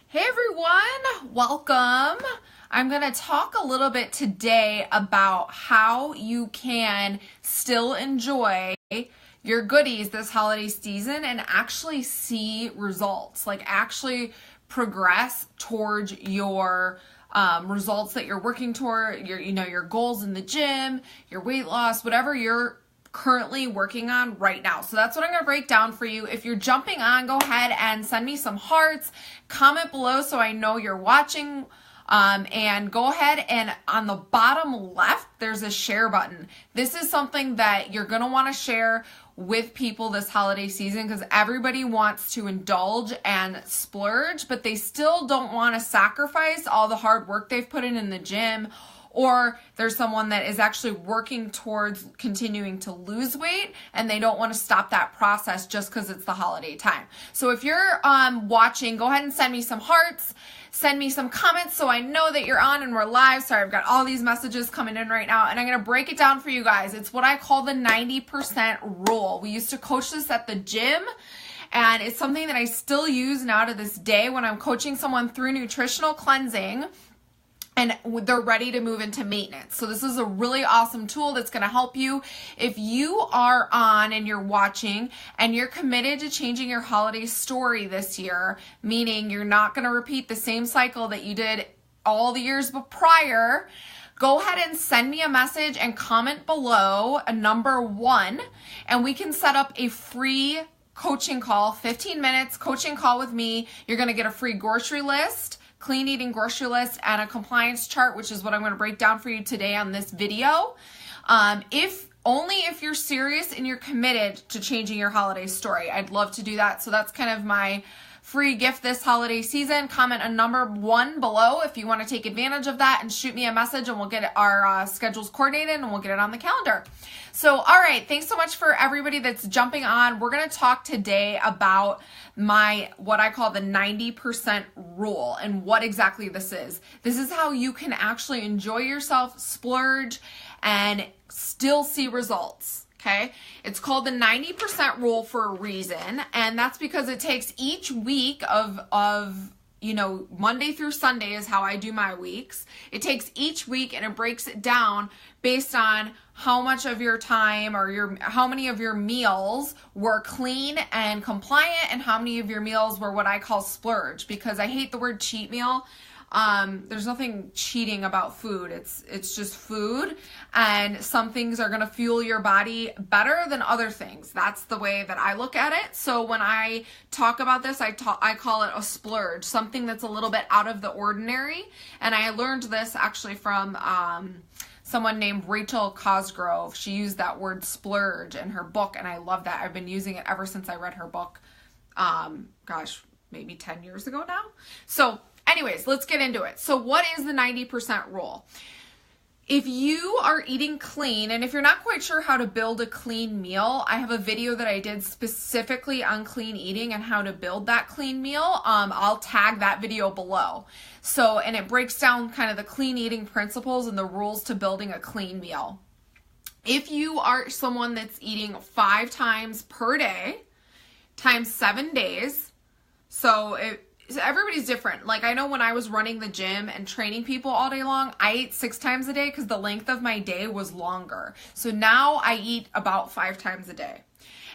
Hey everyone, welcome. I'm going to talk a little bit today about how you can still enjoy your goodies this holiday season and actually see results, like actually progress towards your results that you're working toward, your goals in the gym, your weight loss, whatever you're currently working on right now. So that's what I'm going to break down for you. If you're jumping on, go ahead and send me some hearts, comment below so I know you're watching, and go ahead and on the bottom left, there's a share button. This is something that you're going to want to share with people this holiday season because everybody wants to indulge and splurge, but they still don't want to sacrifice all the hard work they've put in the gym, or there's someone that is actually working towards continuing to lose weight and they don't want to stop that process just because it's the holiday time. So if you're watching, go ahead and send me some hearts, send me some comments so I know that you're on and we're live. Sorry, I've got all these messages coming in right now and I'm going to break it down for you guys. It's what I call the 90% rule. We used to coach this at the gym. And it's something that I still use now to this day when I'm coaching someone through nutritional cleansing and they're ready to move into maintenance. So this is a really awesome tool that's going to help you if you are on and you're watching and you're committed to changing your holiday story this year, meaning you're not going to repeat the same cycle that you did all the years prior. Go ahead and send me a message and comment below a number 1, and we can set up a free coaching call, 15 minutes coaching call with me. You're going to get a free grocery list, clean eating grocery list, and a compliance chart, which is what I'm going to break down for you today on this video. If you're serious and you're committed to changing your holiday story, I'd love to do that. So that's kind of my free gift this holiday season. Comment a number 1 below if you want to take advantage of that and shoot me a message and we'll get our schedules coordinated and we'll get it on the calendar. So, all right, thanks so much for everybody that's jumping on. We're going to talk today about what I call the 90% rule and what exactly this is. This is how you can actually enjoy yourself, splurge, and still see results. Okay, it's called the 90% rule for a reason, and that's because it takes each week of Monday through Sunday is how I do my weeks. It takes each week and it breaks it down based on how much of your time or how many of your meals were clean and compliant and how many of your meals were what I call splurge, because I hate the word cheat meal. There's nothing cheating about food. It's just food, and some things are going to fuel your body better than other things. That's the way that I look at it. So when I talk about this, I call it a splurge, something that's a little bit out of the ordinary. And I learned this actually from, someone named Rachel Cosgrove. She used that word splurge in her book, and I love that. I've been using it ever since I read her book. Maybe 10 years ago now. So anyways, let's get into it. So what is the 90% rule? If you are eating clean, and if you're not quite sure how to build a clean meal, I have a video that I did specifically on clean eating and how to build that clean meal. I'll tag that video below. And it breaks down kind of the clean eating principles and the rules to building a clean meal. If you are someone that's eating 5 times per day, times 7 days, so everybody's different. Like I know when I was running the gym and training people all day long, I ate 6 times a day because the length of my day was longer. So now I eat about 5 times a day.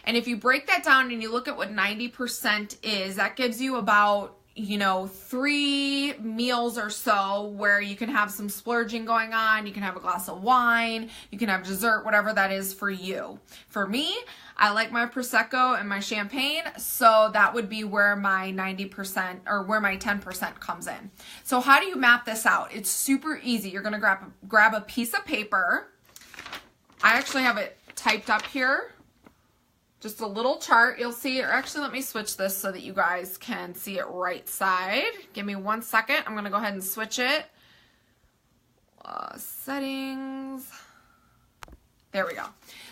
And if you break that down and you look at what 90% is, that gives you about 3 meals or so where you can have some splurging going on. You can have a glass of wine, you can have dessert, whatever that is for you. For me, I like my Prosecco and my champagne, so that would be where my 90% or where my 10% comes in. So how do you map this out? It's super easy. You're going to grab a piece of paper. I actually have it typed up here. Just a little chart. You'll see, or actually let me switch this so that you guys can see it right side. Give me 1 second. I'm going to go ahead and switch it. Settings. There we go.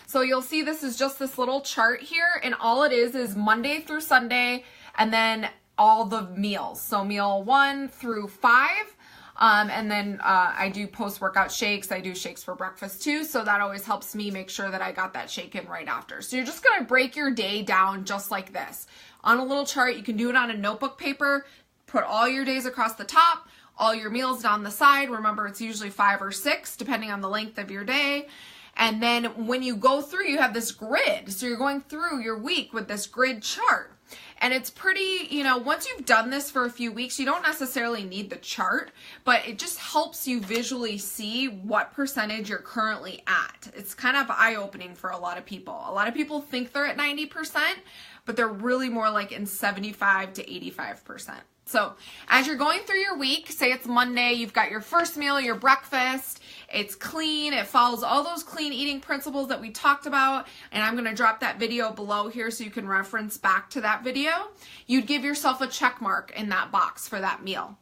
So you'll see this is just this little chart here, and all it is Monday through Sunday, and then all the meals. So meal 1 through 5. And then I do post-workout shakes. I do shakes for breakfast too. So that always helps me make sure that I got that shake in right after. So you're just going to break your day down just like this. On a little chart, you can do it on a notebook paper. put all your days across the top, all your meals down the side. Remember, it's usually 5 or 6, depending on the length of your day. And then when you go through, you have this grid. So you're going through your week with this grid chart. And it's pretty, once you've done this for a few weeks, you don't necessarily need the chart, but it just helps you visually see what percentage you're currently at. It's kind of eye-opening for a lot of people. A lot of people think they're at 90%, but they're really more like in 75 to 85%. So as you're going through your week, say it's Monday, you've got your first meal, your breakfast, it's clean, it follows all those clean eating principles that we talked about, and I'm going to drop that video below here so you can reference back to that video. You'd give yourself a check mark in that box for that meal.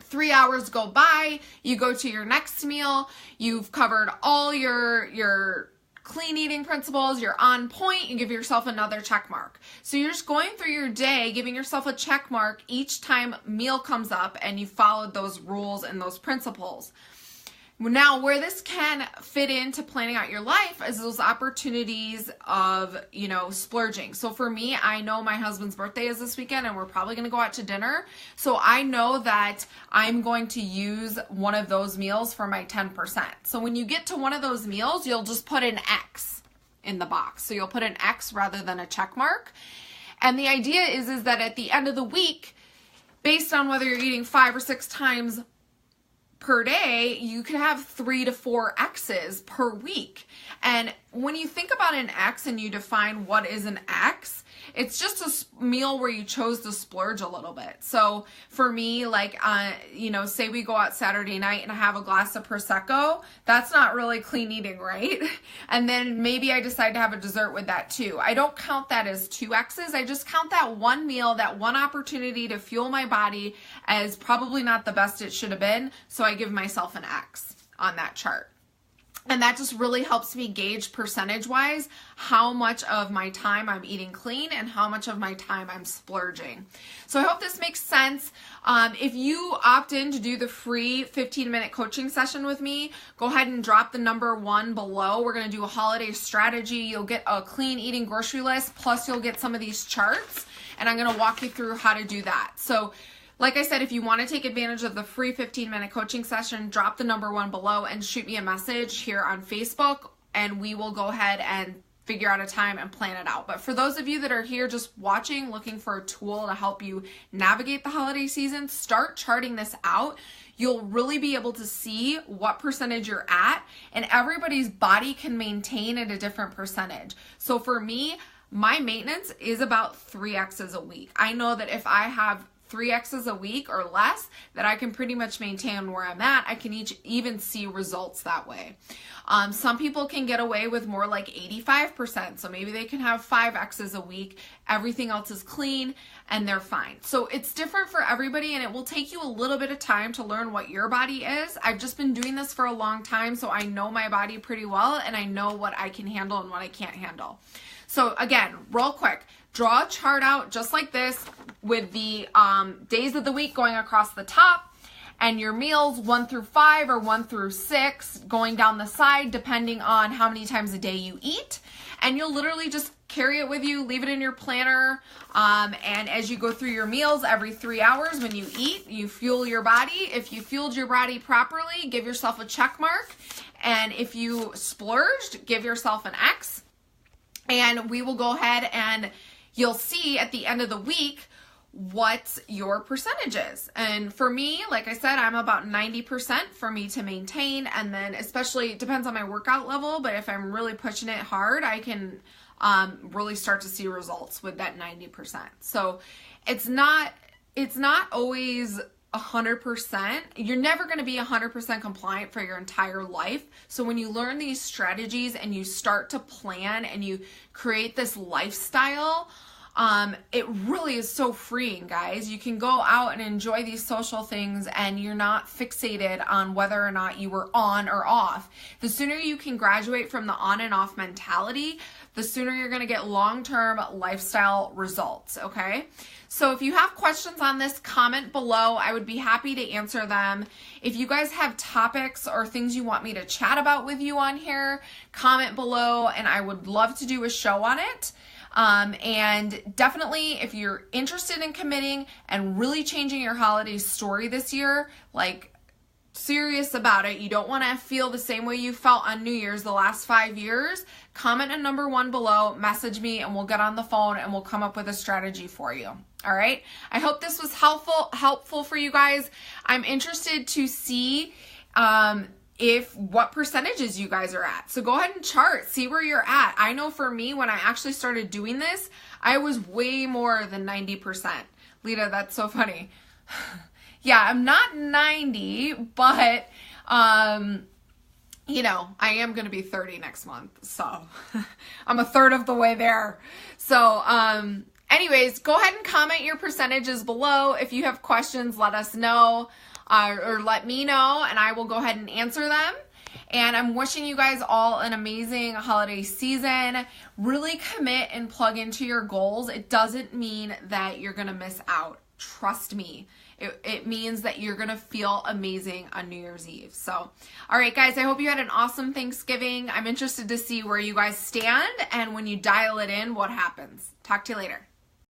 3 hours go by, you go to your next meal, you've covered all your clean eating principles, you're on point, you give yourself another check mark. So you're just going through your day, giving yourself a check mark each time meal comes up and you followed those rules and those principles. Now, where this can fit into planning out your life is those opportunities of, splurging. So for me, I know my husband's birthday is this weekend and we're probably going to go out to dinner. So I know that I'm going to use one of those meals for my 10%. So when you get to one of those meals, you'll just put an X in the box. So you'll put an X rather than a check mark. And the idea is that at the end of the week, based on whether you're eating 5 or 6 times per day, you could have 3 to 4 X's per week. And when you think about an X and you define what is an X, it's just a meal where you chose to splurge a little bit. So for me, say we go out Saturday night and I have a glass of Prosecco, that's not really clean eating, right? And then maybe I decide to have a dessert with that too. I don't count that as 2 X's. I just count that one meal, that one opportunity to fuel my body as probably not the best it should have been. So I give myself an X on that chart. And that just really helps me gauge percentage-wise how much of my time I'm eating clean and how much of my time I'm splurging. So I hope this makes sense. If you opt in to do the free 15-minute coaching session with me, go ahead and drop the number 1 below. We're going to do a holiday strategy. You'll get a clean eating grocery list, plus you'll get some of these charts, and I'm going to walk you through how to do that. So like I said, if you want to take advantage of the free 15-minute coaching session, drop the number 1 below and shoot me a message here on Facebook, and we will go ahead and figure out a time and plan it out. But for those of you that are here just watching, looking for a tool to help you navigate the holiday season, start charting this out. You'll really be able to see what percentage you're at, and everybody's body can maintain at a different percentage. So for me, my maintenance is about 3 X's a week. I know that if I have 3 X's a week or less, that I can pretty much maintain where I'm at. I can even see results that way. Some people can get away with more like 85%. So maybe they can have 5 X's a week. Everything else is clean and they're fine. So it's different for everybody, and it will take you a little bit of time to learn what your body is. I've just been doing this for a long time, so I know my body pretty well and I know what I can handle and what I can't handle. So again, real quick, draw a chart out just like this with the days of the week going across the top and your meals 1 through 5 or 1 through 6 going down the side depending on how many times a day you eat. And you'll literally just carry it with you, leave it in your planner, and as you go through your meals every 3 hours when you eat, you fuel your body. If you fueled your body properly, give yourself a check mark. And if you splurged, give yourself an X. And we will go ahead and you'll see at the end of the week what your percentage is. And for me, like I said, I'm about 90% for me to maintain. And then especially, it depends on my workout level, but if I'm really pushing it hard, I can really start to see results with that 90%. So it's not always 100%. You're never going to be 100% compliant for your entire life. So when you learn these strategies and you start to plan and you create this lifestyle, it really is so freeing, guys. You can go out and enjoy these social things and you're not fixated on whether or not you were on or off. The sooner you can graduate from the on and off mentality, the sooner you're going to get long-term lifestyle results, okay? So if you have questions on this, comment below. I would be happy to answer them. If you guys have topics or things you want me to chat about with you on here, comment below and I would love to do a show on it. And definitely, if you're interested in committing and really changing your holiday story this year, like serious about it, you don't want to feel the same way you felt on New Year's the last 5 years, comment a number 1 below, message me, and we'll get on the phone and we'll come up with a strategy for you. All right. I hope this was helpful for you guys. I'm interested to see what percentages you guys are at. So go ahead and chart, see where you're at. I know for me, when I actually started doing this, I was way more than 90%. Lita, that's so funny. Yeah, I'm not 90, but, you know, I am going to be 30 next month. So I'm a third of the way there. So, anyways, go ahead and comment your percentages below. If you have questions, let us know, or let me know, and I will go ahead and answer them. And I'm wishing you guys all an amazing holiday season. Really commit and plug into your goals. It doesn't mean that you're going to miss out. Trust me. It means that you're going to feel amazing on New Year's Eve. So, all right, guys, I hope you had an awesome Thanksgiving. I'm interested to see where you guys stand and when you dial it in, what happens. Talk to you later.